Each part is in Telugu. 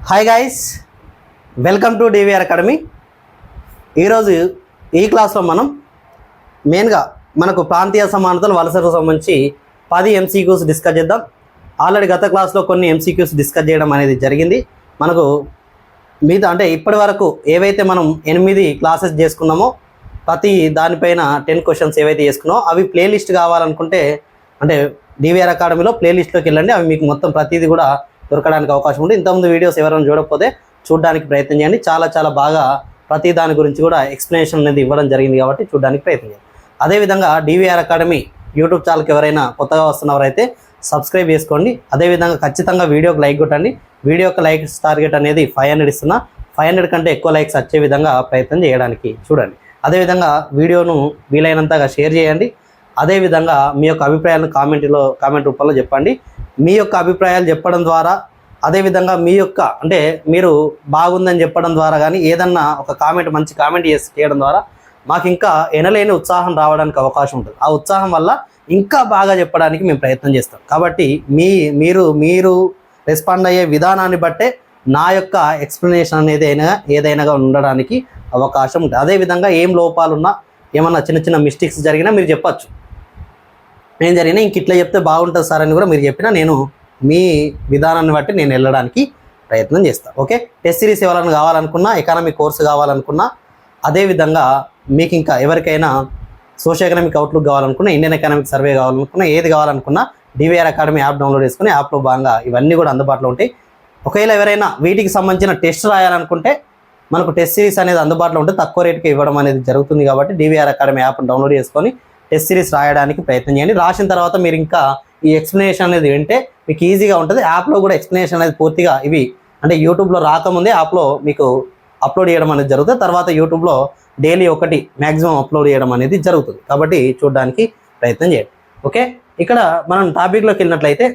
Hi guys, welcome to DVR academy. ఈరోజు ఈ క్లాస్లో మనం మెయిన్గా మనకు ప్రాంతీయ సమానతలు వలసకు సంబంధించి 10 MCQs డిస్కస్ చేద్దాం. ఆల్రెడీ గత క్లాస్లో కొన్ని MCQs డిస్కస్ చేయడం అనేది జరిగింది. మనకు మీద అంటే ఇప్పటి వరకు ఏవైతే మనం 8 క్లాసెస్ చేసుకున్నామో ప్రతి దానిపైన 10 క్వశ్చన్స్ ఏవైతే చేసుకున్నామో అవి ప్లేలిస్ట్ కావాలనుకుంటే అంటే డివిఆర్ అకాడమీలో ప్లేలిస్ట్లోకి వెళ్ళండి. అవి మీకు మొత్తం ప్రతిదీ కూడా దొరకడానికి అవకాశం ఉంది. ఇంతకుముందు వీడియోస్ ఎవరైనా చూడకపోతే చూడడానికి ప్రయత్నం చేయండి. చాలా బాగా ప్రతి దాని గురించి కూడా ఎక్స్ప్లెనేషన్ అనేది ఇవ్వడం జరిగింది కాబట్టి చూడడానికి ప్రయత్నం చేయండి. అదేవిధంగా డివిఆర్ అకాడమీ యూట్యూబ్ ఛానల్కి ఎవరైనా కొత్తగా వస్తున్నవారైతే సబ్స్క్రైబ్ చేసుకోండి. అదేవిధంగా ఖచ్చితంగా వీడియోకి లైక్ కొట్టండి. వీడియోకి లైక్స్ టార్గెట్ అనేది 500 ఇస్తున్నా. 500 కంటే ఎక్కువ లైక్స్ వచ్చే విధంగా ప్రయత్నం చేయడానికి చూడండి. అదేవిధంగా వీడియోను వీలైనంతగా షేర్ చేయండి. అదేవిధంగా మీ యొక్క అభిప్రాయాలను కామెంట్ రూపంలో చెప్పండి. మీ యొక్క అభిప్రాయాలు చెప్పడం ద్వారా అదేవిధంగా మీ యొక్క అంటే మీరు బాగుందని చెప్పడం ద్వారా కానీ ఏదన్నా ఒక మంచి కామెంట్ చేయడం ద్వారా మాకు ఇంకా ఎనలేని ఉత్సాహం రావడానికి అవకాశం ఉంటుంది. ఆ ఉత్సాహం వల్ల ఇంకా బాగా చెప్పడానికి మేము ప్రయత్నం చేస్తాం. కాబట్టి మీరు రెస్పాండ్ అయ్యే విధానాన్ని బట్టే నా యొక్క ఎక్స్ప్లెనేషన్ అనేది ఏదైనా ఉండడానికి అవకాశం ఉంటుంది. అదేవిధంగా ఏం లోపాలున్నా ఏమన్నా చిన్న మిస్టేక్స్ జరిగినా మీరు చెప్పచ్చు. ఏం జరిగినా ఇంక ఇట్లా చెప్తే బాగుంటుంది సార్ అని కూడా మీరు చెప్పినా నేను మీ విధానాన్ని బట్టి నేను వెళ్ళడానికి ప్రయత్నం చేస్తాను. ఓకే, టెస్ట్ సిరీస్ ఎవరైనా కావాలనుకున్నా, ఎకానమిక్ కోర్సు కావాలనుకున్నా, అదేవిధంగా మీకు ఇంకా ఎవరికైనా సోషల్ ఎకనామిక్ అవుట్లుక్ కావాలనుకున్నా, ఇండియన్ ఎకనామిక్ సర్వే కావాలనుకున్నా, ఏది కావాలనుకున్నా డివిఆర్ అకాడమీ యాప్ డౌన్లోడ్ చేసుకుని యాప్లో భాగంగా ఇవన్నీ కూడా అందుబాటులో ఉంటాయి. ఒకవేళ ఎవరైనా వీటికి సంబంధించిన టెస్ట్ రాయాలనుకుంటే మనకు టెస్ట్ సిరీస్ అనేది అందుబాటులో ఉంటే తక్కువ రేటుకి ఇవ్వడం అనేది జరుగుతుంది. కాబట్టి డివిఆర్ అకాడమీ యాప్ను డౌన్లోడ్ చేసుకొని టెస్ట్ సిరీస్ రాయడానికి ప్రయత్నం చేయండి. రాసిన తర్వాత మీరు ఇంకా ఈ ఎక్స్ప్లెనేషన్ అనేది వింటే మీకు ఈజీగా ఉంటుంది. యాప్లో కూడా ఎక్స్ప్లెనేషన్ అనేది పూర్తిగా ఇవి అంటే యూట్యూబ్లో రాకముందే యాప్లో మీకు అప్లోడ్ చేయడం అనేది జరుగుతుంది. తర్వాత యూట్యూబ్లో డైలీ ఒకటి మ్యాక్సిమం అప్లోడ్ చేయడం అనేది జరుగుతుంది. కాబట్టి చూడడానికి ప్రయత్నం చేయండి. ఓకే, ఇక్కడ మనం టాపిక్లోకి వెళ్ళినట్లయితే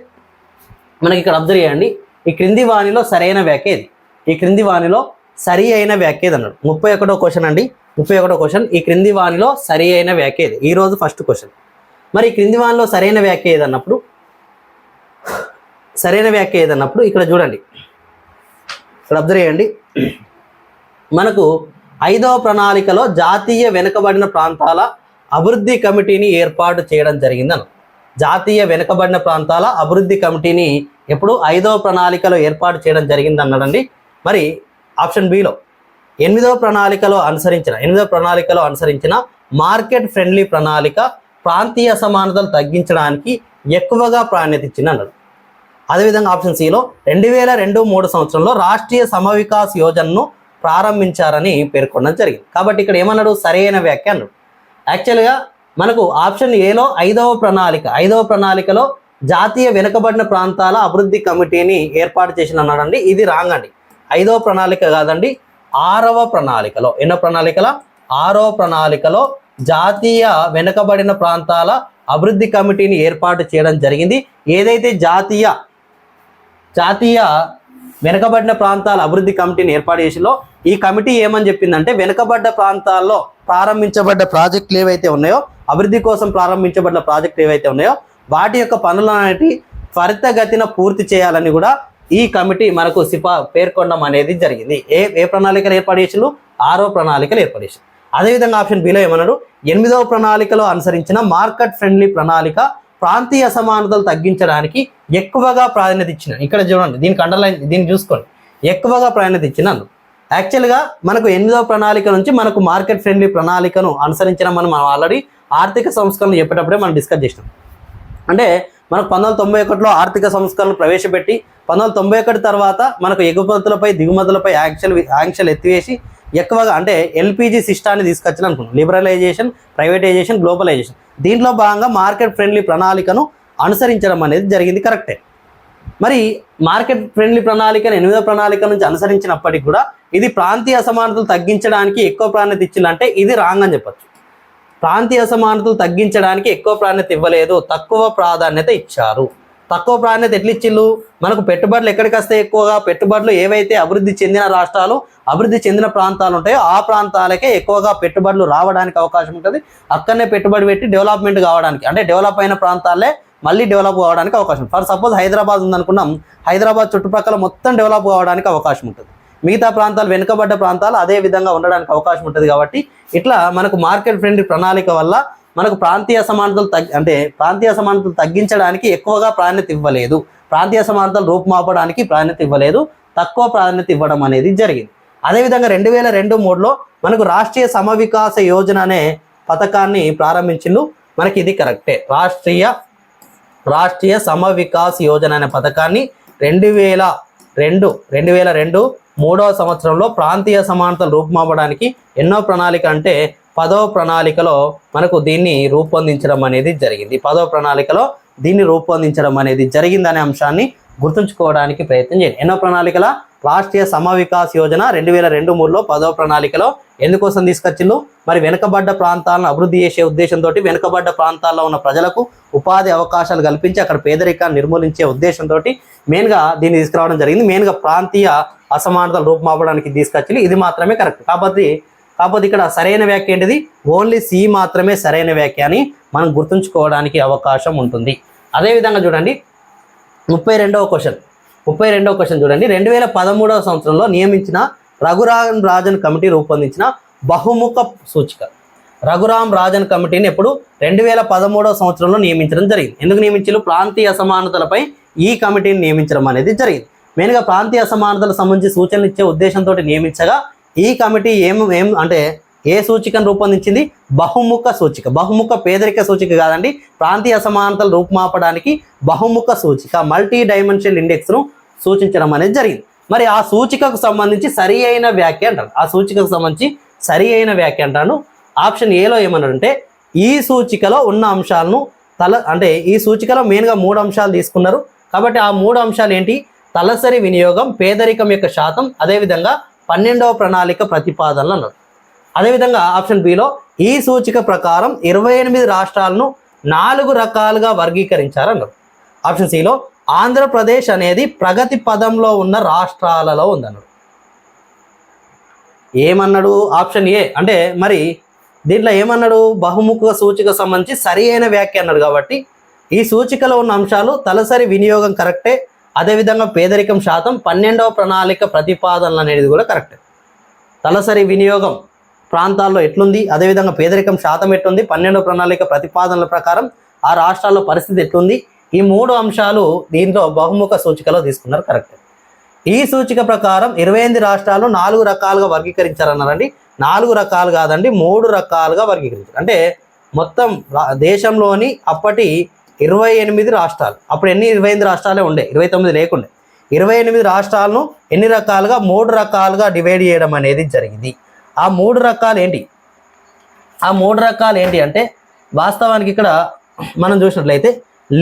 మనకి ఇక్కడ అబ్జర్వ్ చేయండి. ఈ క్రింది వాణిలో సరైన వ్యాఖ్య ఏది? ఈ క్రింది వాణిలో సరి అయిన వ్యాఖ్య ఏది అన్నాడు. 31వ క్వశ్చన్ అండి. 31వ క్వశ్చన్, ఈ క్రింది వాణిలో సరి అయిన వ్యాఖ్య ఏది? ఈరోజు ఫస్ట్ క్వశ్చన్. మరి ఈ క్రింది వాణిలో సరైన వ్యాఖ్య ఏదన్నప్పుడు ఇక్కడ చూడండి, ఇక్కడ అబ్జర్వ్ చేయండి. మనకు 5వ ప్రణాళికలో జాతీయ వెనుకబడిన ప్రాంతాల అభివృద్ధి కమిటీని ఏర్పాటు చేయడం జరిగిందన్న. జాతీయ వెనుకబడిన ప్రాంతాల అభివృద్ధి కమిటీని ఎప్పుడు 5వ ప్రణాళికలో ఏర్పాటు చేయడం జరిగింది అన్నాడండి. మరి ఆప్షన్ బిలో 8వ ప్రణాళికలో అనుసరించిన మార్కెట్ ఫ్రెండ్లీ ప్రణాళిక ప్రాంతీయ సమానతలు తగ్గించడానికి ఎక్కువగా ప్రాధాన్యత ఇచ్చింది అన్నాడు. అదేవిధంగా ఆప్షన్ సిలో 2002-03 సంవత్సరంలో రాష్ట్రీయ సమవికాస్ యోజనను ప్రారంభించారని పేర్కొనడం జరిగింది. కాబట్టి ఇక్కడ ఏమన్నాడు? సరైన వ్యాఖ్య అన్నాడు. యాక్చువల్గా మనకు ఆప్షన్ ఏలో 5వ ప్రణాళికలో జాతీయ వెనుకబడిన ప్రాంతాల అభివృద్ధి కమిటీని ఏర్పాటు చేసిన అన్నాడండి. ఇది రాంగ్ అండి. 5వ ప్రణాళిక కాదండి, 6వ ప్రణాళికలో. ఎన్నో ప్రణాళికల? 6వ ప్రణాళికలో జాతీయ వెనుకబడిన ప్రాంతాల అభివృద్ధి కమిటీని ఏర్పాటు చేయడం జరిగింది. ఏదైతే జాతీయ వెనుకబడిన ప్రాంతాల అభివృద్ధి కమిటీని ఏర్పాటు చేసిందో ఈ కమిటీ ఏమని చెప్పిందంటే వెనుకబడ్డ ప్రాంతాల్లో ప్రారంభించబడ్డ ప్రాజెక్టులు ఏవైతే ఉన్నాయో, అభివృద్ధి కోసం ప్రారంభించబడ్డ ప్రాజెక్టులు ఏవైతే ఉన్నాయో వాటి యొక్క పనులన్నిటి త్వరితగతిన పూర్తి చేయాలని కూడా ఈ కమిటీ మనకు పేర్కొనడం అనేది జరిగింది. ఏ ప్రణాళికలు ఏర్పాటు చేసిండు? 6వ ప్రణాళికలు ఏర్పాటు చేసిండు. అదేవిధంగా ఆప్షన్ బిలో ఏమన్నాడు? 8వ ప్రణాళికలో అనుసరించిన మార్కెట్ ఫ్రెండ్లీ ప్రణాళిక ప్రాంతీయ సమానతలు తగ్గించడానికి ఎక్కువగా ప్రాధాన్యత ఇచ్చిన. ఇక్కడ చూడండి, దీనికి అండర్లైన్, దీన్ని చూసుకోండి, ఎక్కువగా ప్రాధాన్యత ఇచ్చినాను. యాక్చువల్గా మనకు 8వ ప్రణాళిక నుంచి మనకు మార్కెట్ ఫ్రెండ్లీ ప్రణాళికను అనుసరించిన మనం ఆల్రెడీ ఆర్థిక సంస్కరణలు చెప్పేటప్పుడే మనం డిస్కస్ చేసినాం. అంటే మనకు 1991లో ఆర్థిక సంస్కరణలు ప్రవేశపెట్టి 1991 తర్వాత మనకు ఎగుమతులపై దిగుమతులపై ఆంక్షలు ఎత్తివేసి ఎక్కువగా అంటే ఎల్పిజి సిస్టాన్ని తీసుకొచ్చిన అనుకున్నాం. Liberalisation, privatisation, globalisation. దీంట్లో భాగంగా మార్కెట్ ఫ్రెండ్లీ ప్రణాళికను అనుసరించడం అనేది జరిగింది. కరెక్టే. మరి మార్కెట్ ఫ్రెండ్లీ ప్రణాళికను 8వ ప్రణాళిక నుంచి అనుసరించినప్పటికీ కూడా ఇది ప్రాంతీయ అసమానతలు తగ్గించడానికి ఎక్కువ ప్రాధాన్యత ఇచ్చిందంటే ఇది రాంగ్ అని చెప్పచ్చు. ప్రాంతీయ అసమానతలు తగ్గించడానికి ఎక్కువ ప్రాధాన్యత ఇవ్వలేదు, తక్కువ ప్రాధాన్యత ఇచ్చారు. తక్కువ ప్రాధాన్యత ఎట్లా ఇచ్చిళ్ళు? మనకు పెట్టుబడులు ఎక్కడికి వస్తాయి? ఎక్కువగా పెట్టుబడులు ఏవైతే అభివృద్ధి చెందిన రాష్ట్రాలు, అభివృద్ధి చెందిన ప్రాంతాలు ఉంటాయో ఆ ప్రాంతాలకే ఎక్కువగా పెట్టుబడులు రావడానికి అవకాశం ఉంటుంది. అక్కడనే పెట్టుబడి పెట్టి డెవలప్మెంట్ కావడానికి అంటే డెవలప్ అయిన ప్రాంతాలే మళ్ళీ డెవలప్ కావడానికి అవకాశం. ఫర్ సపోజ్ హైదరాబాద్ ఉందనుకున్నాం, హైదరాబాద్ చుట్టుపక్కల మొత్తం డెవలప్ కావడానికి అవకాశం ఉంటుంది. మిగతా ప్రాంతాలు, వెనుకబడ్డ ప్రాంతాలు అదే విధంగా ఉండడానికి అవకాశం ఉంటుంది. కాబట్టి ఇట్లా మనకు మార్కెట్ ఫ్రెండ్లీ ప్రణాళిక వల్ల మనకు ప్రాంతీయ సమానతలు ప్రాంతీయ సమానతలు తగ్గించడానికి ఎక్కువగా ప్రాధాన్యత ఇవ్వలేదు, ప్రాంతీయ సమానతలు రూపుమాపడానికి ప్రాధాన్యత ఇవ్వలేదు, తక్కువ ప్రాధాన్యత ఇవ్వడం అనేది జరిగింది. అదేవిధంగా 2002-3లో మనకు రాష్ట్రీయ సమవికాస యోజన అనే పథకాన్ని ప్రారంభించిండు. మనకి ఇది కరెక్టే. రాష్ట్రీయ సమవికాస్ యోజన అనే పథకాన్ని 2002 3వ సంవత్సరంలో ప్రాంతీయ సమానతలు రూపుమాపడానికి ఎన్నో ప్రణాళిక అంటే 10వ ప్రణాళికలో మనకు దీన్ని రూపొందించడం అనేది జరిగింది. 10వ ప్రణాళికలో దీన్ని రూపొందించడం అనేది జరిగిందనే అంశాన్ని గుర్తుంచుకోవడానికి ప్రయత్నం చేయండి. ఎన్నో ప్రణాళికల రాష్ట్రీయ సమవికాస్ యోజన 2002-3లో 10వ ప్రణాళికలో ఎందుకోసం తీసుకొచ్చిండు? మరి వెనుకబడ్డ ప్రాంతాలను అభివృద్ధి చేసే ఉద్దేశంతో, వెనుకబడ్డ ప్రాంతాల్లో ఉన్న ప్రజలకు ఉపాధి అవకాశాలు కల్పించి అక్కడ పేదరికాన్ని నిర్మూలించే ఉద్దేశంతో మెయిన్గా దీన్ని తీసుకురావడం జరిగింది. మెయిన్గా ప్రాంతీయ అసమానతలు రూపుమాపడానికి తీసుకొచ్చి ఇది మాత్రమే కరెక్ట్. కాకపోతే ఇక్కడ సరైన వ్యాఖ్య ఏంటిది? ఓన్లీ సి మాత్రమే సరైన వ్యాఖ్య అని మనం గుర్తుంచుకోవడానికి అవకాశం ఉంటుంది. అదేవిధంగా చూడండి 32వ క్వశ్చన్ చూడండి. 2013వ సంవత్సరంలో నియమించిన రఘురామ్ రాజన్ కమిటీ రూపొందించిన బహుముఖ సూచిక. రఘురామ్ రాజన్ కమిటీని ఎప్పుడు 2013వ సంవత్సరంలో నియమించడం జరిగింది. ఎందుకు నియమించారు? ప్రాంతీయ అసమానతలపై ఈ కమిటీని నియమించడం అనేది జరిగింది. మెయిన్గా ప్రాంతీయ అసమానతలకు సంబంధించి సూచనలు ఇచ్చే ఉద్దేశంతో నియమించగా ఈ కమిటీ అంటే ఏ సూచికను రూపొందించింది? బహుముఖ సూచిక. బహుముఖ పేదరిక సూచిక కాదండి, ప్రాంతీయ అసమానతలు రూపుమాపడానికి బహుముఖ సూచిక, మల్టీ డైమెన్షనల్ ఇండెక్స్ను సూచించడం అనేది జరిగింది. మరి ఆ సూచికకు సంబంధించి సరి అయిన వ్యాఖ్య అంటారు. ఆ సూచికకు సంబంధించి సరి అయిన వ్యాఖ్య అంటాను. ఆప్షన్ ఏలో ఏమన్నారంటే ఈ సూచికలో ఉన్న అంశాలను ఈ సూచికలో మెయిన్గా 3 అంశాలు తీసుకున్నారు. కాబట్టి ఆ 3 అంశాలు ఏంటి? తలసరి వినియోగం, పేదరికం యొక్క శాతం, అదేవిధంగా 12వ ప్రణాళిక ప్రతిపాదనలు అన్నారు. అదేవిధంగా ఆప్షన్ బిలో ఈ సూచిక ప్రకారం 28 రాష్ట్రాలను 4 రకాలుగా వర్గీకరించారన్నారు. ఆప్షన్ సిలో ఆంధ్రప్రదేశ్ అనేది ప్రగతి పదంలో ఉన్న రాష్ట్రాలలో ఉందన్నాడు. ఏమన్నాడు? Option A. అంటే మరి దీంట్లో ఏమన్నాడు? బహుముఖ సూచిక సంబంధించి సరి అయిన వ్యాఖ్య అన్నాడు. కాబట్టి ఈ సూచికలో ఉన్న అంశాలు తలసరి వినియోగం కరెక్టే, అదేవిధంగా పేదరికం శాతం, 12వ ప్రణాళిక ప్రతిపాదనలు అనేది కూడా కరెక్టే. తలసరి వినియోగం ప్రాంతాల్లో ఎట్లుంది, అదేవిధంగా పేదరికం శాతం ఎట్లుంది, 12వ ప్రణాళిక ప్రతిపాదనల ప్రకారం ఆ రాష్ట్రాల్లో పరిస్థితి ఎట్లుంది, ఈ 3 అంశాలు దీంట్లో బహుముఖ సూచికలో తీసుకున్నారు. కరెక్ట్. ఈ సూచిక ప్రకారం 28 రాష్ట్రాలు 4 రకాలుగా వర్గీకరించారన్నారండి. 4 రకాలు కాదండి, 3 రకాలుగా వర్గీకరించారు. అంటే మొత్తం దేశంలోని అప్పటి 28 రాష్ట్రాలు, అప్పుడు 28 రాష్ట్రాలే ఉండే, 29 లేకుండే. 28 రాష్ట్రాలను ఎన్ని రకాలుగా? 3 రకాలుగా డివైడ్ చేయడం అనేది జరిగింది. ఆ 3 రకాలు ఏంటి? ఆ 3 రకాలు ఏంటి అంటే వాస్తవానికి ఇక్కడ మనం చూసినట్లయితే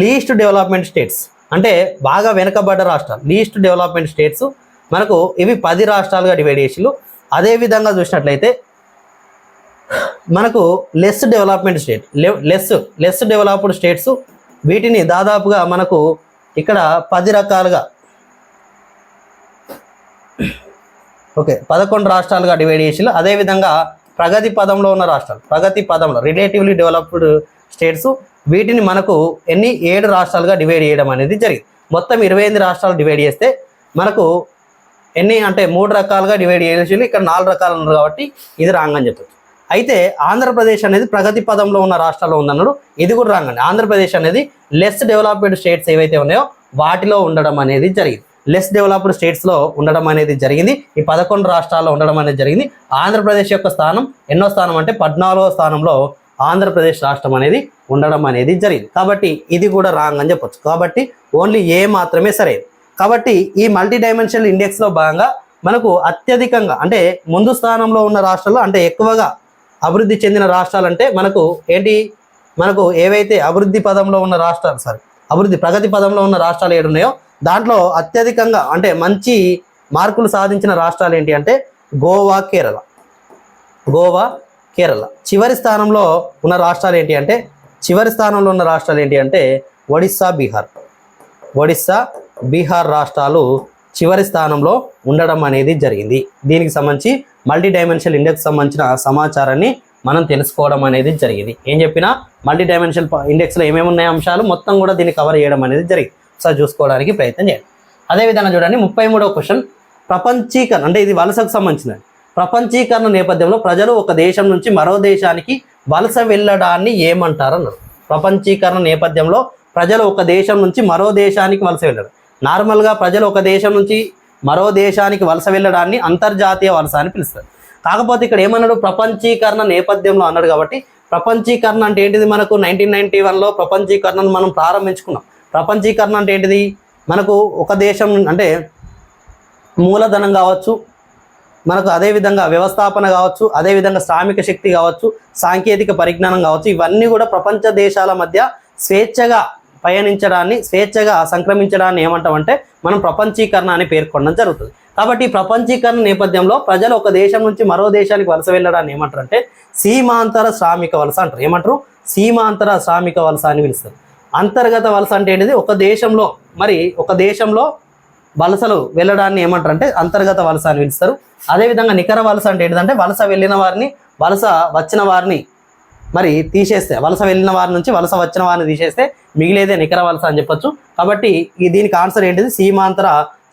లీస్ట్ డెవలప్మెంట్ స్టేట్స్ అంటే బాగా వెనుకబడ్డ రాష్ట్రాలు, లీస్ట్ డెవలప్మెంట్ స్టేట్స్ మనకు ఇవి 10 రాష్ట్రాలుగా డివైడ్ చేసిళ్ళు. అదేవిధంగా చూసినట్లయితే మనకు less development state, less developed states, వీటిని దాదాపుగా మనకు ఇక్కడ 10 రకాలుగా 11 రాష్ట్రాలుగా డివైడ్ చేసిళ్ళు. అదేవిధంగా ప్రగతి పదంలో ఉన్న రాష్ట్రాలు, ప్రగతి పదంలో రిలేటివ్లీ డెవలప్డ్ స్టేట్స్, వీటిని మనకు 7 రాష్ట్రాలుగా డివైడ్ చేయడం అనేది జరిగింది. మొత్తం 28 రాష్ట్రాలు డివైడ్ చేస్తే మనకు అంటే 3 రకాలుగా డివైడ్ చేసి ఇక్కడ 4 రకాలు ఉన్నారు. కాబట్టి ఇది రాంగ్ అని చెప్పచ్చు. అయితే ఆంధ్రప్రదేశ్ అనేది ప్రగతి పదంలో ఉన్న రాష్ట్రాల్లో ఉందన్నాడు, ఇది కూడా రాంగ్ అండి. ఆంధ్రప్రదేశ్ అనేది లెస్ డెవలప్డ్ స్టేట్స్ ఏవైతే ఉన్నాయో వాటిలో ఉండడం అనేది జరిగింది. లెస్ డెవలప్డ్ స్టేట్స్లో ఉండడం అనేది జరిగింది. ఈ 11 రాష్ట్రాల్లో ఉండడం అనేది జరిగింది. ఆంధ్రప్రదేశ్ యొక్క స్థానం ఎన్నో స్థానం అంటే 14వ స్థానంలో ఆంధ్రప్రదేశ్ రాష్ట్రం అనేది ఉండడం అనేది జరిగింది. కాబట్టి ఇది కూడా రాంగ్ అని చెప్పొచ్చు. కాబట్టి ఓన్లీ ఏ మాత్రమే సరే. కాబట్టి ఈ మల్టీ డైమెన్షనల్ ఇండెక్స్లో భాగంగా మనకు అత్యధికంగా అంటే ముందు స్థానంలో ఉన్న రాష్ట్రాలు అంటే ఎక్కువగా అభివృద్ధి చెందిన రాష్ట్రాలు అంటే మనకు ఏంటి? మనకు ఏవైతే అభివృద్ధి పదంలో ఉన్న రాష్ట్రాలు ప్రగతి పదంలో ఉన్న రాష్ట్రాలు ఏడున్నాయో దాంట్లో అత్యధికంగా అంటే మంచి మార్కులు సాధించిన రాష్ట్రాలు ఏంటి అంటే గోవా, కేరళ. చివరి స్థానంలో ఉన్న రాష్ట్రాలు ఏంటి అంటే ఒడిస్సా, బీహార్ రాష్ట్రాలు చివరి స్థానంలో ఉండడం అనేది జరిగింది. దీనికి సంబంధించి మల్టీ డైమెన్షనల్ ఇండెక్స్ సంబంధించిన సమాచారాన్ని మనం తెలుసుకోవడం అనేది జరిగింది. ఏం చెప్పినా మల్టీ డైమెన్షనల్ ఇండెక్స్లో ఏమేమి ఉన్నాయి అంశాలు మొత్తం కూడా దీన్ని కవర్ చేయడం అనేది జరిగింది. ఒకసారి చూసుకోవడానికి ప్రయత్నం చేయండి. అదేవిధంగా చూడండి 33వ క్వశ్చన్, ప్రపంచీకరణ అంటే ఇది వలసకు సంబంధించినది. ప్రపంచీకరణ నేపథ్యంలో ప్రజలు ఒక దేశం నుంచి మరో దేశానికి వలస వెళ్ళడాన్ని ఏమంటారు అన్నారు. ప్రపంచీకరణ నేపథ్యంలో ప్రజలు ఒక దేశం నుంచి మరో దేశానికి వలస వెళ్ళడం. నార్మల్గా ప్రజలు ఒక దేశం నుంచి మరో దేశానికి వలస వెళ్ళడాన్ని అంతర్జాతీయ వలస అని పిలుస్తారు. కాకపోతే ఇక్కడ ఏమన్నాడు, ప్రపంచీకరణ నేపథ్యంలో అన్నాడు. కాబట్టి ప్రపంచీకరణ అంటే ఏంటిది, మనకు 1991లో ప్రపంచీకరణను మనం ప్రారంభించుకున్నాం. ప్రపంచీకరణ అంటే ఏంటిది, మనకు ఒక దేశం అంటే మూలధనం కావచ్చు, మనకు అదేవిధంగా వ్యవస్థాపన కావచ్చు, అదేవిధంగా శ్రామిక శక్తి కావచ్చు, సాంకేతిక పరిజ్ఞానం కావచ్చు, ఇవన్నీ కూడా ప్రపంచ దేశాల మధ్య స్వేచ్ఛగా పయనించడాన్ని, స్వేచ్ఛగా సంక్రమించడాన్ని ఏమంటామంటే మనం ప్రపంచీకరణ అని పేర్కొనడం జరుగుతుంది. కాబట్టి ప్రపంచీకరణ నేపథ్యంలో ప్రజలు ఒక దేశం నుంచి మరో దేశానికి వలస వెళ్ళడాన్ని ఏమంటారంటే సీమాంతర శ్రామిక వలస అంటారు. ఏమంటారు, సీమాంతర శ్రామిక వలస అని పిలుస్తారు. అంతర్గత వలస అంటే ఏంటిది, ఒక దేశంలో వలసలు వెళ్ళడాన్ని ఏమంటారంటే అంతర్గత వలస అని పిలుస్తారు. అదేవిధంగా నికర వలస అంటే ఏంటిదంటే వలస వెళ్ళిన వారిని, వలస వచ్చిన వారిని మరి తీసేస్తే, వలస వెళ్ళిన వారి నుంచి వలస వచ్చిన వారిని తీసేస్తే మిగిలేదే నికర వలస అని చెప్పొచ్చు. కాబట్టి దీనికి ఆన్సర్ ఏంటిది, సీమాంతర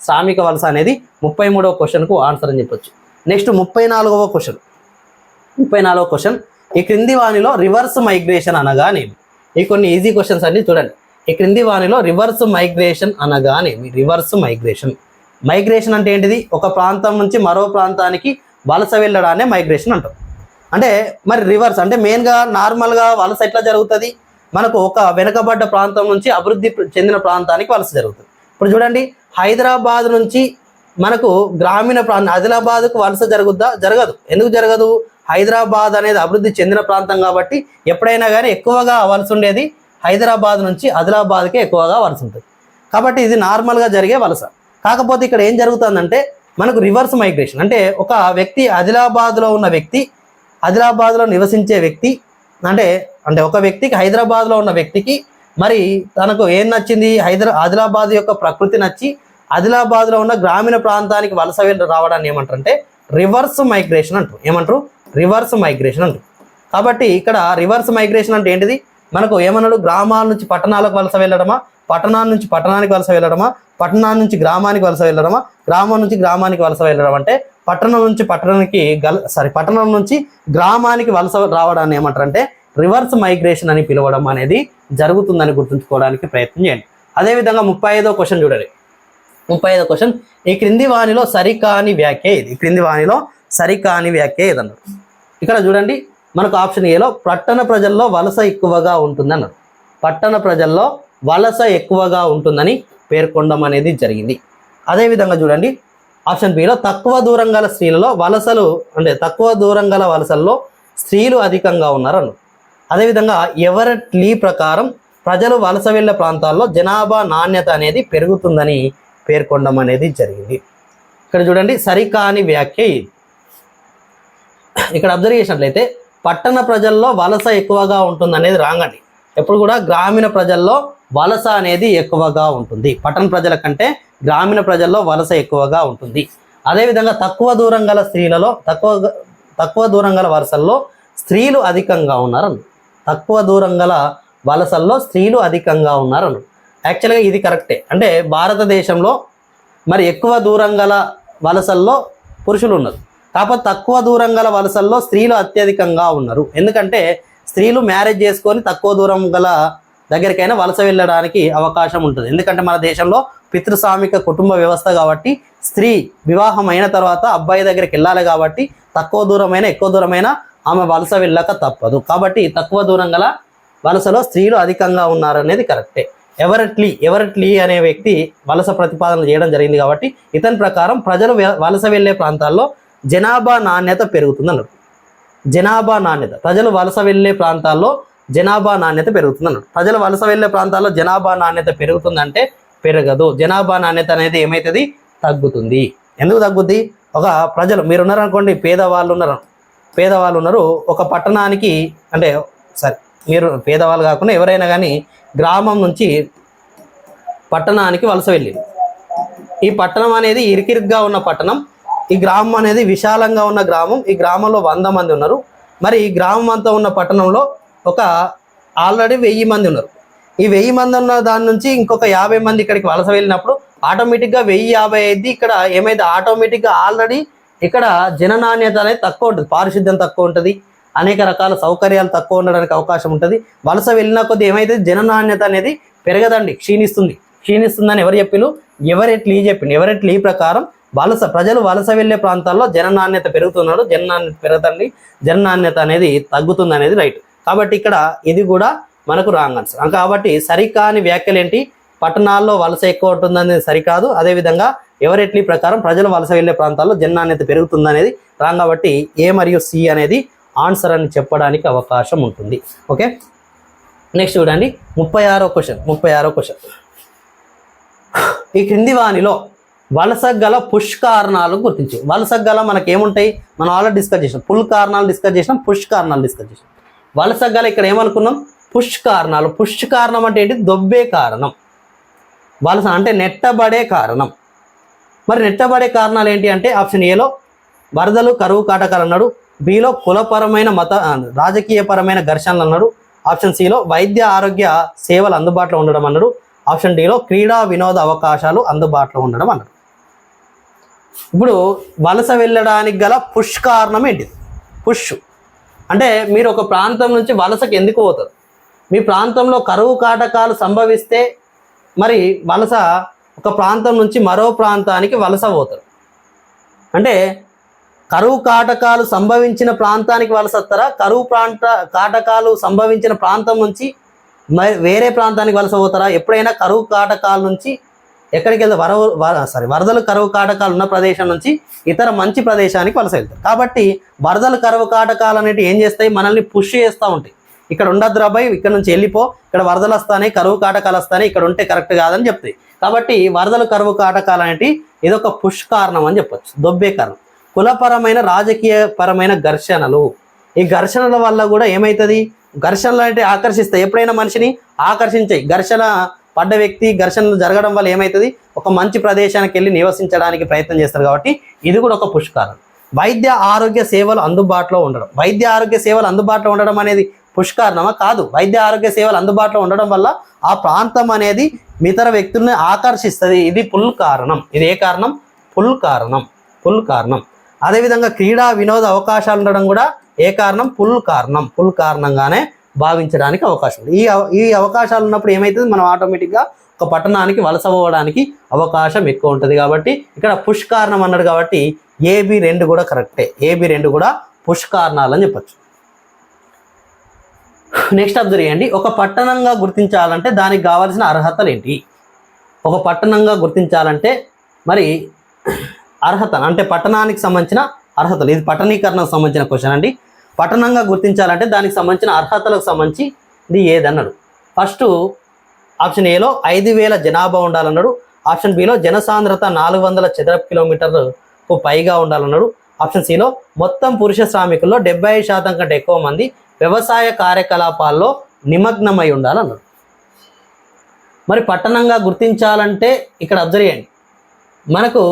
శ్రామిక వలస అనేది 33వ క్వశ్చన్కు ఆన్సర్ అని చెప్పొచ్చు. నెక్స్ట్ 34వ క్వశ్చన్, ఈ క్రింది వానిలో రివర్స్ మైగ్రేషన్ అనగానేమి. ఈ కొన్ని ఈజీ క్వశ్చన్స్ అన్ని చూడండి. ఈ క్రింది వానిలో రివర్స్ మైగ్రేషన్ అనగానేమి. రివర్స్ మైగ్రేషన్ అంటే ఏంటిది, ఒక ప్రాంతం నుంచి మరో ప్రాంతానికి వలస వెళ్ళడానే మైగ్రేషన్ అంటాం. అంటే మరి రివర్స్ అంటే మెయిన్గా నార్మల్గా వలస ఎట్లా జరుగుతుంది, మనకు ఒక వెనుకబడ్డ ప్రాంతం నుంచి అభివృద్ధి చెందిన ప్రాంతానికి వలస జరుగుతుంది. ఇప్పుడు చూడండి, హైదరాబాద్ నుంచి మనకు గ్రామీణ ప్రాంతం ఆదిలాబాద్కు వలస జరగదు. ఎందుకు జరగదు, హైదరాబాద్ అనేది అభివృద్ధి చెందిన ప్రాంతం కాబట్టి ఎప్పుడైనా కానీ ఎక్కువగా వలస ఉండేది హైదరాబాద్ నుంచి ఆదిలాబాద్కే ఎక్కువగా వలస ఉంటుంది. కాబట్టి ఇది నార్మల్గా జరిగే వలస. కాకపోతే ఇక్కడ ఏం జరుగుతుందంటే మనకు రివర్స్ మైగ్రేషన్ అంటే ఒక వ్యక్తి ఆదిలాబాద్లో నివసించే వ్యక్తి అంటే ఒక వ్యక్తికి హైదరాబాద్లో ఉన్న వ్యక్తికి మరి తనకు ఏం నచ్చింది, ఆదిలాబాద్ యొక్క ప్రకృతి నచ్చి ఆదిలాబాద్లో ఉన్న గ్రామీణ ప్రాంతానికి వలస రావడాన్ని ఏమంటారంటే రివర్స్ మైగ్రేషన్ అంటారు. ఏమంటారు, రివర్స్ మైగ్రేషన్ అంటారు. కాబట్టి ఇక్కడ రివర్స్ మైగ్రేషన్ అంటే ఏంటిది, మనకు ఏమన్నాడు, గ్రామాల నుంచి పట్టణాలకు వలస వెళ్ళడమా, పట్టణాల నుంచి పట్టణానికి వలస వెళ్ళడమా, పట్టణాల నుంచి గ్రామానికి వలస వెళ్ళడమా, గ్రామం నుంచి గ్రామానికి వలస వెళ్ళడం అంటే పట్టణం నుంచి గ్రామానికి వలస రావడాన్ని ఏమంటారంటే రివర్స్ మైగ్రేషన్ అని పిలవడం అనేది జరుగుతుందని గుర్తుంచుకోవడానికి ప్రయత్నం చేయండి. అదేవిధంగా 35వ క్వశ్చన్ చూడండి. 35వ క్వశ్చన్, ఈ క్రింది వానిలో సరికాని వ్యాఖ్య ఇది. ఏదన్నారు. ఇక్కడ చూడండి, మనకు ఆప్షన్ ఏలో పట్టణ ప్రజల్లో వలస ఎక్కువగా ఉంటుంది అన్నారు. పట్టణ ప్రజల్లో వలస ఎక్కువగా ఉంటుందని పేర్కొనడం అనేది జరిగింది. అదేవిధంగా చూడండి, ఆప్షన్ బిలో తక్కువ దూరం గల వలసల్లో స్త్రీలు అధికంగా ఉన్నారన్నారు. అదేవిధంగా ఎవరెట్ లీ ప్రకారం ప్రజలు వలస వెళ్ళే ప్రాంతాల్లో జనాభా నాణ్యత అనేది పెరుగుతుందని పేర్కొనడం అనేది జరిగింది. ఇక్కడ చూడండి, సరికాని వ్యాఖ్య ఇది. ఇక్కడ అబ్జర్వ్ చేసినట్లయితే పట్టణ ప్రజల్లో వలస ఎక్కువగా ఉంటుంది అనేది రాంగ్ అండి. ఎప్పుడు కూడా గ్రామీణ ప్రజల్లో వలస అనేది ఎక్కువగా ఉంటుంది. పట్టణ ప్రజల కంటే గ్రామీణ ప్రజల్లో వలస ఎక్కువగా ఉంటుంది. అదేవిధంగా తక్కువ దూరం గల వలసల్లో స్త్రీలు అధికంగా ఉన్నారు. తక్కువ దూరం గల వలసల్లో స్త్రీలు అధికంగా ఉన్నారు. యాక్చువల్గా ఇది కరెక్టే. అంటే భారతదేశంలో మరి ఎక్కువ దూరం గల వలసల్లో పురుషులు ఉన్నారు, కాకపోతే తక్కువ దూరం గల వలసల్లో స్త్రీలు అత్యధికంగా ఉన్నారు. ఎందుకంటే స్త్రీలు మ్యారేజ్ చేసుకొని తక్కువ దూరం గల దగ్గరికైనా వలస వెళ్ళడానికి అవకాశం ఉంటుంది. ఎందుకంటే మన దేశంలో పితృస్వామిక కుటుంబ వ్యవస్థ కాబట్టి స్త్రీ వివాహం అయిన తర్వాత అబ్బాయి దగ్గరికి వెళ్ళాలి. కాబట్టి తక్కువ దూరమైన ఎక్కువ దూరమైన ఆమె వలస వెళ్ళక తప్పదు. కాబట్టి తక్కువ దూరం గల వలసలో స్త్రీలు అధికంగా ఉన్నారు అనేది కరెక్టే. ఎవరెట్ లీ అనే వ్యక్తి వలస ప్రతిపాదన చేయడం జరిగింది. కాబట్టి ఇతని ప్రకారం ప్రజలు వలస వెళ్ళే ప్రాంతాల్లో జనాభా నాణ్యత పెరుగుతుంది అన్నాడు. ప్రజలు వలస వెళ్ళే ప్రాంతాల్లో జనాభా నాణ్యత పెరుగుతుంది అన్నాడు. ప్రజలు వలస వెళ్ళే ప్రాంతాల్లో జనాభా నాణ్యత పెరుగుతుందంటే పెరగదు. జనాభా నాణ్యత అనేది ఏమవుతుంది, తగ్గుతుంది. ఎందుకు తగ్గుద్ది, ఒక ప్రజలు మీరు ఉన్నారనుకోండి, పేదవాళ్ళు ఉన్నారు ఒక పట్టణానికి, అంటే సరే మీరు పేదవాళ్ళు కాకుండా ఎవరైనా కానీ గ్రామం నుంచి పట్టణానికి వలస వెళ్ళింది. ఈ పట్టణం అనేది ఇరికిరిగ్గా ఉన్న పట్టణం, ఈ గ్రామం అనేది విశాలంగా ఉన్న గ్రామం. ఈ గ్రామంలో 100 మంది ఉన్నారు. మరి గ్రామం అంతా ఉన్న పట్టణంలో ఒక ఆల్రెడీ 1000 మంది ఉన్నారు. ఈ 1000 మంది ఉన్న దాని నుంచి ఇంకొక 50 మంది ఇక్కడికి వలస వెళ్ళినప్పుడు ఆటోమేటిక్గా 1050 అయింది. ఇక్కడ ఏమైతే ఆటోమేటిక్గా ఆల్రెడీ ఇక్కడ జననాణ్యత అనేది తక్కువ ఉంటుంది, పారిశుద్ధ్యం తక్కువ ఉంటుంది, అనేక రకాల సౌకర్యాలు తక్కువ ఉండడానికి అవకాశం ఉంటుంది. వలస వెళ్ళిన కొద్ది ఏమైతే జననాణ్యత అనేది పెరగదండి, క్షీణిస్తుందని ఎవరు చెప్పిలు? ఎవరెట్లీ చెప్పింది. ఎవరెట్లీ ప్రకారం ప్రజలు వలస వెళ్ళే ప్రాంతాల్లో జననాణ్యత పెరుగుతున్నాడు, జననాణ్యత పెరగదండి, జననాణ్యత అనేది తగ్గుతుంది అనేది రైట్. కాబట్టి ఇక్కడ ఇది కూడా మనకు రాంగ్ ఆన్సర్. కాబట్టి సరికాని వ్యాఖ్యలు ఏంటి? పట్టణాల్లో వలస ఎక్కువ ఉంటుందనేది సరికాదు. అదేవిధంగా ఎవరెట్లీ ప్రకారం ప్రజలు వలస వెళ్ళే ప్రాంతాల్లో జననాణ్యత పెరుగుతుంది అనేది రాంగ్. కాబట్టి ఏ మరియు సి అనేది ఆన్సర్ అని చెప్పడానికి అవకాశం ఉంటుంది. ఓకే, నెక్స్ట్ చూడండి 36వ క్వశ్చన్. ఈ క్రింది వానిలో వలసకు గల పుష్ కారణాలు గుర్తించు. వలసకు గల మనకేముంటాయి? మనం ఆల్రెడీ డిస్కస్ చేసినాం. పుల్ కారణాలు డిస్కస్ చేసినాం, పుష్ కారణాలు డిస్కస్ చేసినాం. వలసకు గల ఇక్కడ ఏమనుకున్నాం? పుష్ కారణాలు. పుష్ కారణం అంటే ఏంటి? దొబ్బే కారణం. వలస అంటే నెట్టబడే కారణం. మరి నెట్టబడే కారణాలు ఏంటి అంటే ఆప్షన్ ఏలో వరదలు, కరువు కాటకాలు అన్నాడు. బిలో కులపరమైన రాజకీయపరమైన ఘర్షణలు అన్నాడు. ఆప్షన్ సిలో వైద్య ఆరోగ్య సేవలు అందుబాటులో ఉండడం అన్నాడు. ఆప్షన్ డిలో క్రీడా వినోద అవకాశాలు అందుబాటులో ఉండడం అన్నాడు. ఇప్పుడు వలస వెళ్ళడానికి గల పుష్ కారణం ఏంటిది? పుష్ అంటే మీరు ఒక ప్రాంతం నుంచి వలసకి ఎందుకు పోతారు? మీ ప్రాంతంలో కరువు కాటకాలు సంభవిస్తే మరి వలస ఒక ప్రాంతం నుంచి మరో ప్రాంతానికి వలస పోతారు. అంటే కరువు కాటకాలు సంభవించిన ప్రాంతానికి వలస వస్తారా? కరువు కాటకాలు సంభవించిన ప్రాంతం నుంచి వేరే ప్రాంతానికి వలస పోతారా? ఎప్పుడైనా కరువు కాటకాల నుంచి ఎక్కడికి వెళ్తే వరదలు కరువు కాటకాలు ఉన్న ప్రదేశం నుంచి ఇతర మంచి ప్రదేశానికి వలస వెళ్తారు. కాబట్టి వరదలు కరువు కాటకాలు అనేవి ఏం చేస్తాయి? మనల్ని పుష్ చేస్తూ ఉంటాయి. ఇక్కడ ఉండద్దురా బాయ్, ఇక్కడ నుంచి వెళ్ళిపో, ఇక్కడ వరదలు వస్తాయి, కరువు కాటకాలు వస్తాయి, ఇక్కడ ఉంటే కరెక్ట్ కాదని చెప్తాయి. కాబట్టి వరదలు కరువు కాటకాలు అనేవి ఇదొక పుష్ కారణం అని చెప్పొచ్చు, దొబ్బే కారణం. కులపరమైన రాజకీయపరమైన ఘర్షణలు. ఈ ఘర్షణల వల్ల కూడా ఏమవుతుంది? ఘర్షణలు అంటే ఆకర్షిస్తాయి, ఎప్పుడైనా మనిషిని ఆకర్షించాయి. ఘర్షణ పడ్డ వ్యక్తి ఘర్షణలు జరగడం వల్ల ఏమవుతుంది? ఒక మంచి ప్రదేశానికి వెళ్ళి నివసించడానికి ప్రయత్నం చేస్తారు. కాబట్టి ఇది కూడా ఒక పుష్ కారణం. వైద్య ఆరోగ్య సేవలు అందుబాటులో ఉండడం. వైద్య ఆరోగ్య సేవలు అందుబాటులో ఉండడం అనేది పుష్ కారణమా? కాదు. వైద్య ఆరోగ్య సేవలు అందుబాటులో ఉండడం వల్ల ఆ ప్రాంతం అనేది ఇతర వ్యక్తుల్ని ఆకర్షిస్తుంది. ఇది పుల్ కారణం. ఇది ఏ కారణం? పుల్ కారణం. అదేవిధంగా క్రీడా వినోద అవకాశాలు ఉండడం కూడా ఏ కారణం? పుల్ కారణంగానే భావించడానికి అవకాశం ఉంది. ఈ అవకాశాలు ఉన్నప్పుడు ఏమవుతుంది? మనం ఆటోమేటిక్గా ఒక పట్టణానికి వలస పోవడానికి అవకాశం ఎక్కువ ఉంటుంది. కాబట్టి ఇక్కడ పుష్ కారణం అన్నాడు. కాబట్టి ఏబి 2 కూడా కరెక్టే. ఏబి 2 కూడా పుష్ కారణాలు అని చెప్పచ్చు. నెక్స్ట్ అబ్జర్వ్ చేయండి. ఒక పట్టణంగా గుర్తించాలంటే దానికి కావాల్సిన అర్హతలు ఏంటి? ఒక పట్టణంగా గుర్తించాలంటే మరి అర్హత అంటే పట్టణానికి సంబంధించిన అర్హతలు. ఇది పట్టణీకరణకు సంబంధించిన క్వశ్చన్ అండి. పట్టణంగా గుర్తించాలంటే దానికి సంబంధించిన అర్హతలకు సంబంధించి ఇది ఏదన్నాడు. ఫస్ట్ ఆప్షన్ ఏలో 5000 జనాభా ఉండాలన్నాడు. ఆప్షన్ బిలో జనసాంద్రత 400 చదరపు కిలోమీటర్లకు పైగా ఉండాలన్నాడు. ఆప్షన్ సిలో మొత్తం పురుష శ్రామికుల్లో 75% కంటే ఎక్కువ మంది వ్యవసాయ కార్యకలాపాల్లో నిమగ్నమై ఉండాలన్నాడు. మరి పట్టణంగా గుర్తించాలంటే ఇక్కడ అబ్జర్వ్ చేయండి, మనకు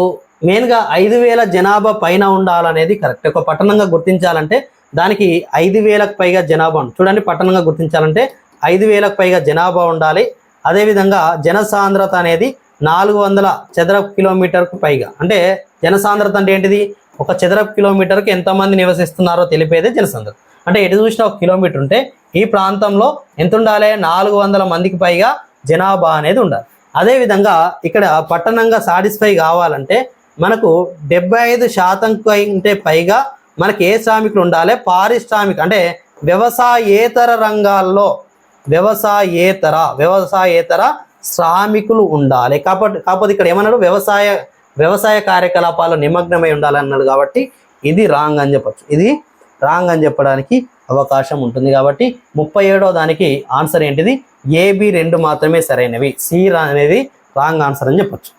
మెయిన్గా 5000 జనాభా పైన ఉండాలనేది కరెక్ట్. ఒక పట్టణంగా గుర్తించాలంటే దానికి 5000కు పైగా జనాభా చూడండి. పట్టణంగా గుర్తించాలంటే 5000కు పైగా జనాభా ఉండాలి. అదేవిధంగా జనసాంద్రత అనేది 400 చదరపు కిలోమీటర్కు పైగా. అంటే జనసాంద్రత అంటే ఏంటిది? ఒక చదరపు కిలోమీటర్కి ఎంతమంది నివసిస్తున్నారో తెలిపేదే జనసాంద్రత. అంటే ఎటు చూసినా 1 కిలోమీటర్ ఉంటే ఈ ప్రాంతంలో ఎంత ఉండాలి? 400 మందికి పైగా జనాభా అనేది ఉండాలి. అదేవిధంగా ఇక్కడ పట్టణంగా సాటిస్ఫై కావాలంటే మనకు 75% కంటే పైగా మనకి ఏ శ్రామికులు ఉండాలి? పారిశ్రామిక అంటే వ్యవసాయేతర రంగాల్లో వ్యవసాయేతర శ్రామికులు ఉండాలి. కాకపోతే ఇక్కడ ఏమన్నాడు? వ్యవసాయ కార్యకలాపాల్లో నిమగ్నమై ఉండాలన్నాడు. కాబట్టి ఇది రాంగ్ అని చెప్పచ్చు. ఇది రాంగ్ అని చెప్పడానికి అవకాశం ఉంటుంది. కాబట్టి 37వ దానికి ఆన్సర్ ఏంటిది? ఏబి 2 మాత్రమే సరైనవి. సి అనేది రాంగ్ ఆన్సర్ అని చెప్పచ్చు.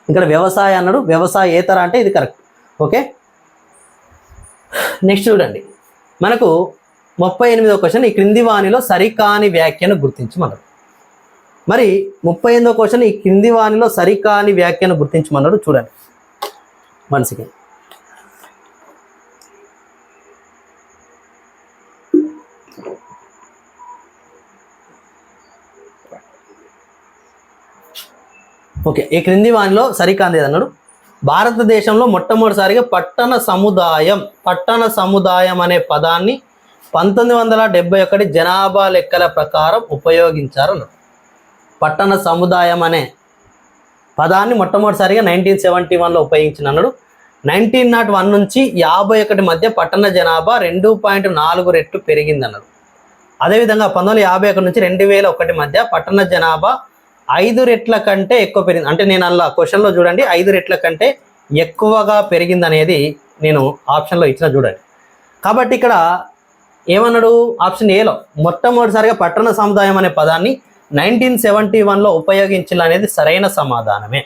ఇక్కడ వ్యవసాయ అన్నాడు, వ్యవసాయేతర అంటే ఇది కరెక్ట్. ఓకే, నెక్స్ట్ చూడండి. మనకు 38వ క్వశ్చన్. ఈ క్రింది వానిలో సరికాని వ్యాఖ్యను గుర్తించమన్నాడు. మరి 38వ క్వశ్చన్. ఈ క్రింది వానిలో సరికాని వ్యాఖ్యను గుర్తించమన్నాడు. చూడండి 1 సెకండ్. ఓకే, ఈ క్రింది వానిలో సరికాంది అన్నాడు. భారతదేశంలో మొట్టమొదటిసారిగా పట్టణ సముదాయం అనే పదాన్ని 1971 జనాభా లెక్కల ప్రకారం ఉపయోగించారు అన్నాడు. పట్టణ సముదాయం అనే పదాన్ని మొట్టమొదటిసారిగా 1971లో ఉపయోగించిన అన్నాడు. 1901 నుంచి 51 మధ్య పట్టణ జనాభా 2.4 రెట్లు పెరిగిందన్నాడు. అదేవిధంగా 1951 నుంచి 2001 మధ్య పట్టణ జనాభా 5 రెట్ల కంటే ఎక్కువ పెరిగింది. అంటే నేను అలా క్వశ్చన్లో చూడండి, 5 రెట్ల కంటే ఎక్కువగా పెరిగింది అనేది నేను ఆప్షన్లో ఇచ్చిన చూడండి. కాబట్టి ఇక్కడ ఏమన్నాడు, ఆప్షన్ ఏలో మొట్టమొదటిసారిగా పట్టణ సముదాయం అనే పదాన్ని 1971లో ఉపయోగించాలి అనేది సరైన సమాధానమే.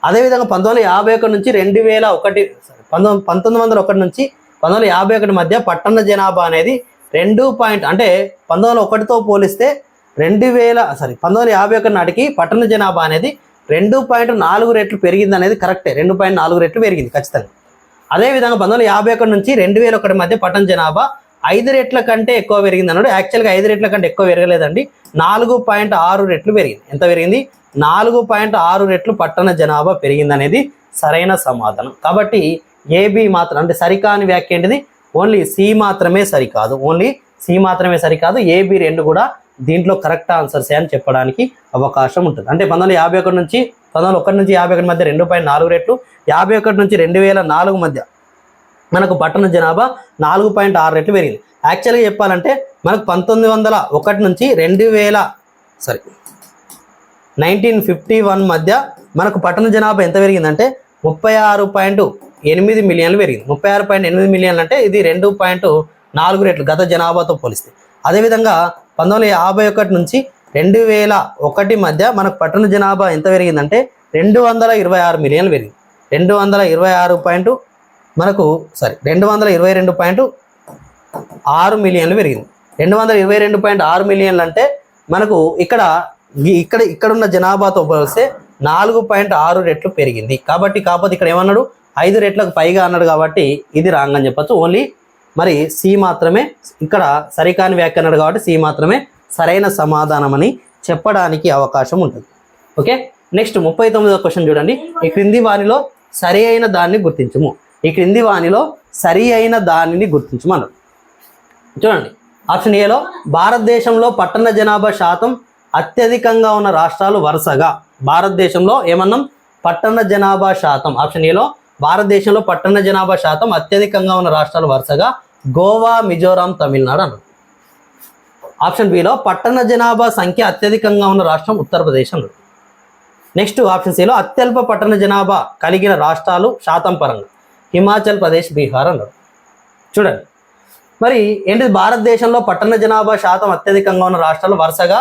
అదేవిధంగా 1951 నుంచి 1901 నుంచి 1951 మధ్య పట్టణ జనాభా అనేది 2 అంటే 1901తో పోలిస్తే 1951 నాటికి పట్టణ జనాభా అనేది 2.4 రెట్లు పెరిగింది అనేది కరెక్టే. 2.4 రెట్లు పెరిగింది ఖచ్చితంగా. అదేవిధంగా 1951 నుంచి 2001 మధ్య పట్టణ జనాభా 5 రెట్ల కంటే ఎక్కువ పెరిగింది అన్నాడు. యాక్చువల్గా 5 రెట్ల కంటే ఎక్కువ పెరగలేదండి, 4.6 రెట్లు పెరిగింది. ఎంత పెరిగింది? 4.6 రెట్లు పట్టణ జనాభా పెరిగింది అనేది సరైన సమాధానం. కాబట్టి ఏబి మాత్రం అంటే సరికాని వ్యాఖ్య ఏంటిది? ఓన్లీ సి మాత్రమే సరికాదు. ఏబి రెండు కూడా దీంట్లో కరెక్ట్ ఆన్సర్సే అని చెప్పడానికి అవకాశం ఉంటుంది. అంటే 1951 నుంచి 51 మధ్య 2.4 రెట్లు, 51 నుంచి 2004 మధ్య మనకు పట్టణ జనాభా 4.6 రెట్లు పెరిగింది. యాక్చువల్గా చెప్పాలంటే మనకు 1901 నుంచి 1951 మధ్య మనకు పట్టణ జనాభా ఎంత పెరిగిందంటే 36.8 మిలియన్లు పెరిగింది. 36.8 మిలియన్లు అంటే ఇది 2.4 రెట్లు గత జనాభాతో పోలిస్తే. అదేవిధంగా 1951 నుంచి 2001 మధ్య మనకు పట్టణ జనాభా ఎంత పెరిగిందంటే 226 మిలియన్లు పెరిగింది. 222.6 మిలియన్లు పెరిగింది. 222.6 మిలియన్లు అంటే మనకు ఇక్కడ ఉన్న జనాభాతో పోలిస్తే 4.6 రెట్లు పెరిగింది. కాకపోతే ఇక్కడ ఏమన్నాడు, 5 రెట్లకు పైగా అన్నాడు. కాబట్టి ఇది రాంగ్ అని చెప్పచ్చు. ఓన్లీ మరి సి మాత్రమే ఇక్కడ సరికాని వ్యాఖ్య అన్నాడు. కాబట్టి సి మాత్రమే సరైన సమాధానం అని చెప్పడానికి అవకాశం ఉంటుంది. ఓకే, నెక్స్ట్ 39వ క్వశ్చన్ చూడండి. ఈ క్రింది వానిలో సరి అయిన దాన్ని గుర్తించము. అన్నాడు. చూడండి, ఆప్షన్ ఏలో భారతదేశంలో పట్టణ జనాభా శాతం అత్యధికంగా ఉన్న రాష్ట్రాలు వరుసగా భారతదేశంలో ఏమన్నాం? పట్టణ జనాభా శాతం. ఆప్షన్ ఏలో భారతదేశంలో పట్టణ జనాభా శాతం అత్యధికంగా ఉన్న రాష్ట్రాలు వరుసగా గోవా, మిజోరాం, తమిళనాడు అన్నాడు. ఆప్షన్ బిలో పట్టణ జనాభా సంఖ్య అత్యధికంగా ఉన్న రాష్ట్రం ఉత్తరప్రదేశ్ అన్నాడు. నెక్స్ట్ ఆప్షన్ సిలో అత్యల్ప పట్టణ జనాభా కలిగిన రాష్ట్రాలు శాతం పరంగా హిమాచల్ ప్రదేశ్, బీహార్ అన్నాడు. చూడండి, మరి ఏంటిది? భారతదేశంలో పట్టణ జనాభా శాతం అత్యధికంగా ఉన్న రాష్ట్రాలు వరుసగా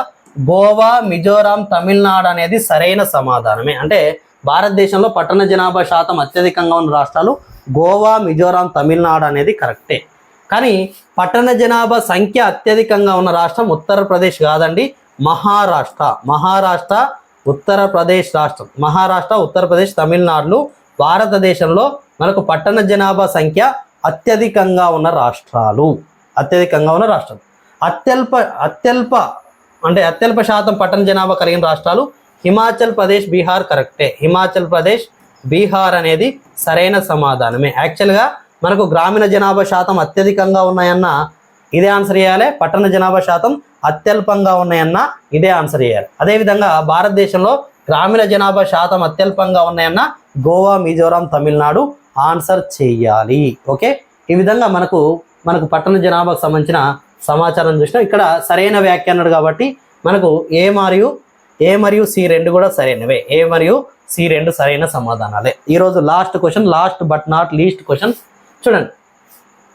గోవా, మిజోరాం, తమిళనాడు అనేది సరైన సమాధానమే. అంటే భారతదేశంలో పట్టణ జనాభా శాతం అత్యధికంగా ఉన్న రాష్ట్రాలు గోవా, మిజోరాం, తమిళనాడు అనేది కరెక్టే. కానీ పట్టణ జనాభా సంఖ్య అత్యధికంగా ఉన్న రాష్ట్రం ఉత్తరప్రదేశ్ కాదండి, మహారాష్ట్ర, ఉత్తరప్రదేశ్ రాష్ట్రం. మహారాష్ట్ర, ఉత్తరప్రదేశ్, తమిళనాడులు భారతదేశంలో మనకు పట్టణ జనాభా సంఖ్య అత్యధికంగా ఉన్న రాష్ట్రాలు. అత్యల్ప శాతం పట్టణ జనాభా కలిగిన రాష్ట్రాలు హిమాచల్ ప్రదేశ్, బీహార్ కరెక్టే. హిమాచల్ ప్రదేశ్, బీహార్ అనేది సరైన సమాధానమే. యాక్చువల్గా మనకు గ్రామీణ జనాభా శాతం అత్యధికంగా ఉన్నాయన్న ఇదే ఆన్సర్ చేయాలి, పట్టణ జనాభా శాతం అత్యల్పంగా ఉన్నాయన్న ఇదే ఆన్సర్ చేయాలి. అదేవిధంగా భారతదేశంలో గ్రామీణ జనాభా శాతం అత్యల్పంగా ఉన్నాయన్న గోవా, మిజోరాం, తమిళనాడు ఆన్సర్ చేయాలి. ఓకే, ఈ విధంగా మనకు పట్టణ జనాభాకు సంబంధించిన సమాచారం చూసినా ఇక్కడ సరైన వ్యాఖ్య అన్నాడు. కాబట్టి మనకు ఏ మరియు సి రెండు కూడా సరైనవే. ఏ మరియు సి రెండు సరైన సమాధానాలే. ఈరోజు last but not least question చూడండి.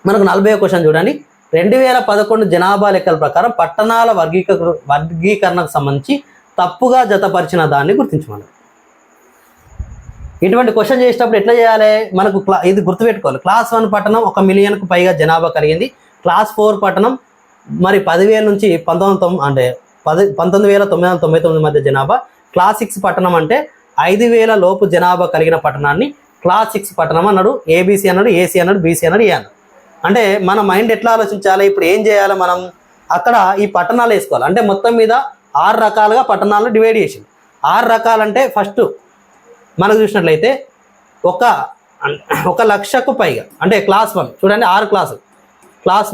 మనకు 40వ క్వశ్చన్ చూడండి. 2011 జనాభా లెక్కల ప్రకారం పట్టణాల వర్గీకరణకు సంబంధించి తప్పుగా జతపరిచిన దాన్ని గుర్తించమన్నారు. ఇటువంటి క్వశ్చన్ చేసేటప్పుడు ఎట్లా చేయాలి? మనకు ఇది గుర్తుపెట్టుకోవాలి. క్లాస్ 1 పట్టణం 1 మిలియన్కు పైగా జనాభా కలిగింది. క్లాస్ 4 పట్టణం మరి 10,000 నుంచి 19,999 మధ్య జనాభా. క్లాస్ 6 పట్టణం అంటే 5,000 లోపు జనాభా కలిగిన పట్టణాన్ని క్లాస్ 6 పట్టణం అన్నాడు. ఏబీసీ అన్నాడు, ఏసీ అన్నాడు, బీసీ అన్నాడు, ఏ అన్నాడు. అంటే మన మైండ్ ఎట్లా ఆలోచించాలి? ఇప్పుడు ఏం చేయాలి? మనం అక్కడ ఈ పట్టణాలు వేసుకోవాలి. అంటే మొత్తం మీద 6 రకాలుగా పట్టణాలను డివైడ్ చేసింది. 6 రకాలంటే ఫస్ట్ మనకు చూసినట్లయితే ఒక లక్షకు పైగా అంటే క్లాస్ 1 చూడండి 6 క్లాసులు. క్లాస్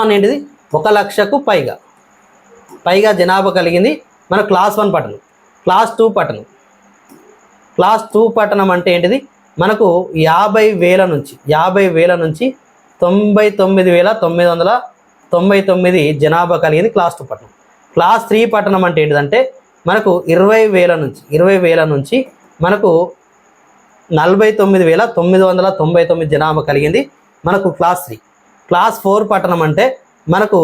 1 ఏంటిది 1 లక్షకు పైగా జనాభా కలిగింది మన క్లాస్ 1 పట్టణం. క్లాస్ 2 పట్టణం అంటే ఏంటిది మనకు 50,000 నుంచి 99,999 జనాభా కలిగింది క్లాస్ 2 పట్టణం. క్లాస్ 3 పట్టణం అంటే ఏంటిదంటే మనకు 20,000 నుంచి మనకు 49,999 జనాభా కలిగింది మనకు క్లాస్ 3. క్లాస్ 4 పట్టణం అంటే మనకు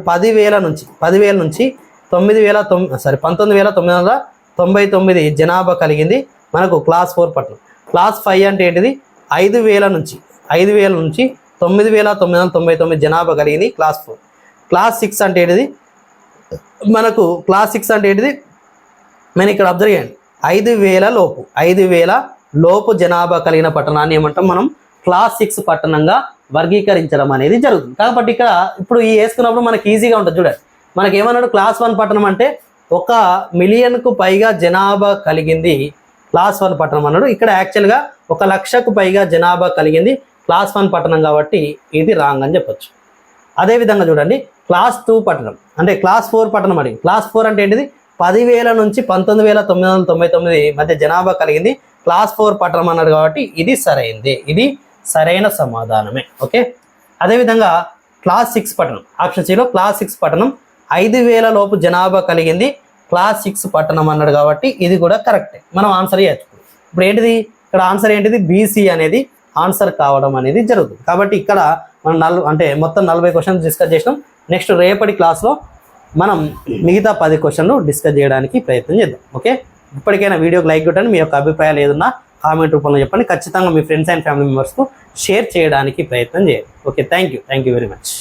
10,000 నుంచి 19,999 జనాభా కలిగింది మనకు క్లాస్ 4 పట్టణం. క్లాస్ 5 అంటే ఏంటిది 5,000 నుంచి 9,999 జనాభా కలిగింది క్లాస్ 4. క్లాస్ 6 అంటే ఏంటిది మనకు నేను ఇక్కడ అబ్జర్వ్ చేయండి 5,000 లోపు జనాభా కలిగిన పట్టణాన్ని ఏమంటాం మనం క్లాస్ 6 పట్టణంగా వర్గీకరించడం అనేది జరుగుతుంది. కాబట్టి ఇక్కడ ఇప్పుడు ఈ వేసుకున్నప్పుడు మనకి ఈజీగా ఉంటుంది చూడండి. మనకి ఏమన్నాడు క్లాస్ 1 పట్టణం అంటే 1,000,000కు పైగా జనాభా కలిగింది క్లాస్ 1 పట్టణం అన్నాడు. ఇక్కడ యాక్చువల్గా 1,00,000కు పైగా జనాభా కలిగింది క్లాస్ 1 పట్టణం కాబట్టి ఇది రాంగ్ అని చెప్పొచ్చు. అదేవిధంగా చూడండి క్లాస్ 2 పట్టణం అంటే క్లాస్ 4 పట్టణం అడిగి. క్లాస్ 4 అంటే ఏంటిది 10,000 నుంచి 19,999 మధ్య జనాభా కలిగింది క్లాస్ 4 పట్టణం అన్నాడు కాబట్టి ఇది సరైన సమాధానమే. ఓకే. అదేవిధంగా క్లాస్ 6 పట్టణం ఆప్షన్ సిలో క్లాస్ 6 పట్టణం 5,000 లోపు జనాభా కలిగింది క్లాస్ 6 పట్టణం అన్నాడు కాబట్టి ఇది కూడా కరెక్టే. మనం ఆన్సర్ చేయొచ్చు. ఇప్పుడు ఏంటిది ఇక్కడ ఆన్సర్ ఏంటిది బీసీ అనేది ఆన్సర్ కావడం అనేది జరుగుతుంది. కాబట్టి ఇక్కడ మనం మొత్తం 40 క్వశ్చన్స్ డిస్కస్ చేసినాం. నెక్స్ట్ రేపటి క్లాస్లో మనం మిగతా 10 క్వశ్చన్లు డిస్కస్ చేయడానికి ప్రయత్నం చేద్దాం. ఓకే. ఇప్పటికైనా వీడియోకి లైక్ కొట్టండి. మీ యొక్క అభిప్రాయాలు ఏదన్నా కామెంట్ రూపంలో చెప్పండి. ఖచ్చితంగా మీ ఫ్రెండ్స్ అండ్ ఫ్యామిలీ మెంబర్స్కు షేర్ చేయడానికి ప్రయత్నం చేయండి. Okay. Thank you very much.